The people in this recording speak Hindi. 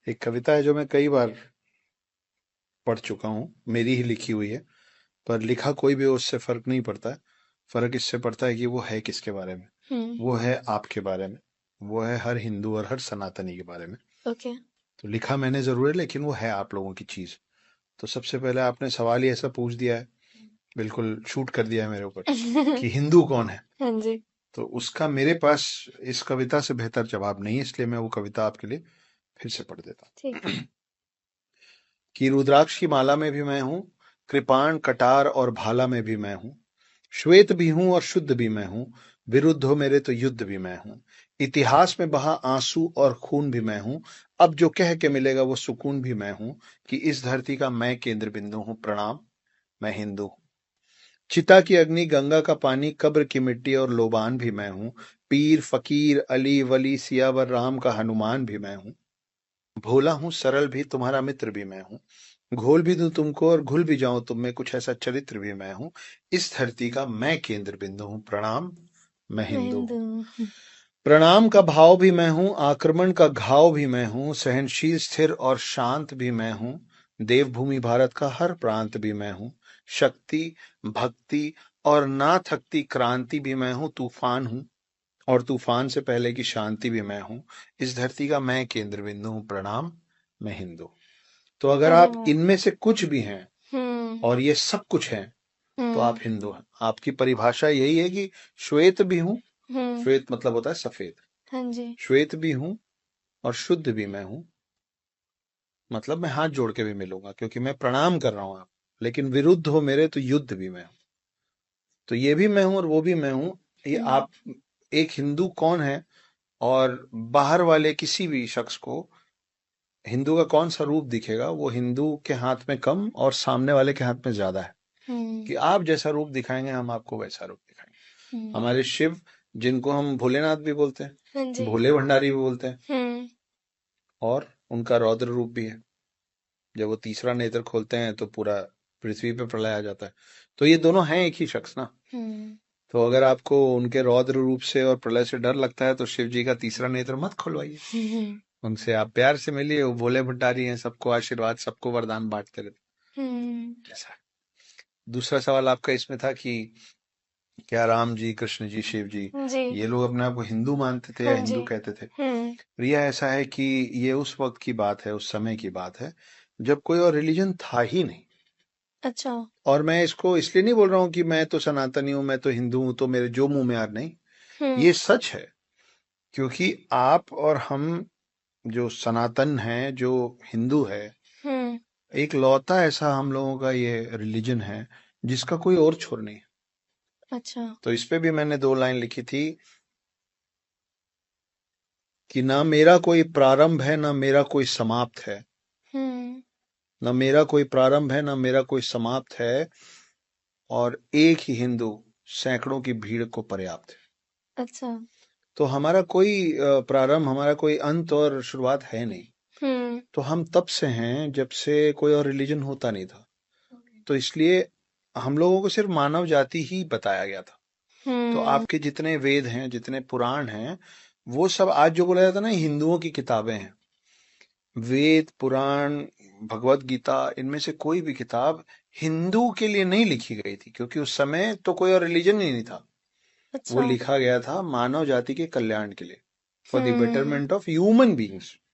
एक कविता है जो मैं कई बार पढ़ चुका हूँ, मेरी ही लिखी हुई है। पर लिखा कोई भी हो उससे फर्क नहीं पड़ता है। फर्क इससे पड़ता है कि वो है किसके बारे में। हम्म। वो है आपके बारे में। वो है हर हिंदू और हर सनातनी के बारे में। ओके। तो लिखा मैंने जरूर है, लेकिन वो है आप लोगों की चीज। तो सबसे पहले आपने सवाल ही ऐसा पूछ दिया है, बिल्कुल शूट कर दिया है मेरे ऊपर, कि हिंदू कौन है। हाँ जी। तो उसका मेरे पास इस कविता से बेहतर जवाब नहीं है, इसलिए मैं वो कविता आपके लिए फिर से पढ़ देता ठीक है। हूँ। कि रुद्राक्ष की माला में भी मैं हूँ, कृपाण कटार और भाला में भी मैं हूँ, श्वेत भी हूँ और शुद्ध भी मैं हूँ, विरुद्ध हो मेरे तो युद्ध भी मैं हूँ, इतिहास में बहा आंसू और खून भी मैं हूँ, अब जो कह के मिलेगा वो सुकून भी मैं हूँ, कि इस धरती का मैं केंद्र बिंदु हूँ, प्रणाम मैं हिंदू हूँ। चिता की अग्नि, गंगा का पानी, कब्र की मिट्टी और लोबान भी मैं हूँ, पीर फकीर अली वली सियावर राम का हनुमान भी मैं हूँ, भोला हूँ सरल भी तुम्हारा मित्र भी मैं हूँ, घोल भी दूं तुमको और घुल भी जाऊं तुम में, कुछ ऐसा चरित्र भी मैं हूँ, इस धरती का मैं केंद्र बिंदु हूँ, प्रणाम मैं मैं हिंदू हिंदू हूँ। हूँ। प्रणाम का भाव भी मैं हूँ, आक्रमण का घाव भी मैं हूँ, सहनशील स्थिर और शांत भी मैं हूँ, देवभूमि भारत का हर प्रांत भी मैं हूँ, शक्ति भक्ति और ना थकती क्रांति भी मैं हूँ, तूफान हूँ और तूफान से पहले की शांति भी मैं हूँ, इस धरती का मैं केंद्र बिंदु हूँ, प्रणाम मैं हिंदू। तो अगर अरे आप वाह। इनमें से कुछ भी हैं हम्म। और ये सब कुछ हैं, तो आप हम्म। हिंदू हैं। आपकी परिभाषा यही है कि श्वेत भी हूं, हम्म। श्वेत मतलब होता है सफेद, हाँ जी। श्वेत भी हूं और शुद्ध भी मैं हूं, मतलब मैं हाथ जोड़ के भी मिलूंगा क्योंकि मैं प्रणाम कर रहा हूं आप, लेकिन विरुद्ध हो मेरे तो युद्ध भी मैं हूं। तो ये भी मैं हूं और वो भी मैं हूं। ये हम्म। आप, एक हिंदू कौन है, और बाहर वाले किसी भी शख्स को हिंदू का कौन सा रूप दिखेगा, वो हिंदू के हाथ में कम और सामने वाले के हाथ में ज्यादा है। हम्म। कि आप जैसा रूप दिखाएंगे हम आपको वैसा रूप दिखाएंगे। हम्म। हमारे शिव, जिनको हम भोलेनाथ भी बोलते हाँ हैं, जी। भोले भंडारी भी बोलते हैं, हम्म। और उनका रौद्र रूप भी है। जब वो तीसरा नेत्र खोलते हैं तो पूरा पृथ्वी पे प्रलय आ जाता है। तो ये दोनों हैं एक ही शख्स ना। हम्म। तो अगर आपको उनके रौद्र रूप से और प्रलय से डर लगता है तो शिव जी का तीसरा नेत्र मत खुलवाइए। हम्म। उनसे आप प्यार से मिलिए, वो भोले भंडारी हैं, सबको आशीर्वाद, सबको वरदान बांटते हम्म। रहते। ऐसा। दूसरा सवाल आपका इसमें था कि क्या राम जी, कृष्ण जी, शिव जी, जी। ये लोग अपने आप को हिंदू मानते थे या हाँ जी। हिंदू कहते थे। हम्म। रिया, ऐसा है कि ये उस वक्त की बात है, उस समय की बात है जब कोई और रिलीजन था ही नहीं। अच्छा। और मैं इसको इसलिए नहीं बोल रहा हूँ कि मैं तो सनातनी हूँ, मैं तो हिंदू हूँ, तो मेरे जो मुंह में आ, नहीं, हम्म। ये सच है। क्योंकि आप और हम जो सनातन हैं, जो हिंदू है, हम्म। एक लौता ऐसा हम लोगों का ये रिलीजन है जिसका कोई और छोर नहीं। अच्छा। तो इस पे भी मैंने 2 लाइन लिखी थी कि ना मेरा कोई प्रारंभ है, ना मेरा कोई समाप्त है, हम्म। ना मेरा कोई प्रारंभ है, ना मेरा कोई समाप्त है, और एक ही हिंदू सैकड़ों की भीड़ को पर्याप्त है। अच्छा। तो हमारा कोई प्रारंभ, हमारा कोई अंत और शुरुआत है नहीं। हम्म। तो हम तब से हैं जब से कोई और रिलीजन होता नहीं था। तो इसलिए हम लोगों को सिर्फ मानव जाति ही बताया गया था। तो हम्म। आपके जितने वेद हैं, जितने पुराण हैं, वो सब आज जो बोला जाता है ना हिंदुओं की किताबें हैं, वेद पुराण भगवत गीता, इनमें से कोई भी किताब हिंदू के लिए नहीं लिखी गई थी, क्योंकि उस समय तो कोई और रिलीजन ही नहीं था। वो अच्छा। लिखा गया था मानव जाति के कल्याण के लिए, for the hmm. Betterment of human beings.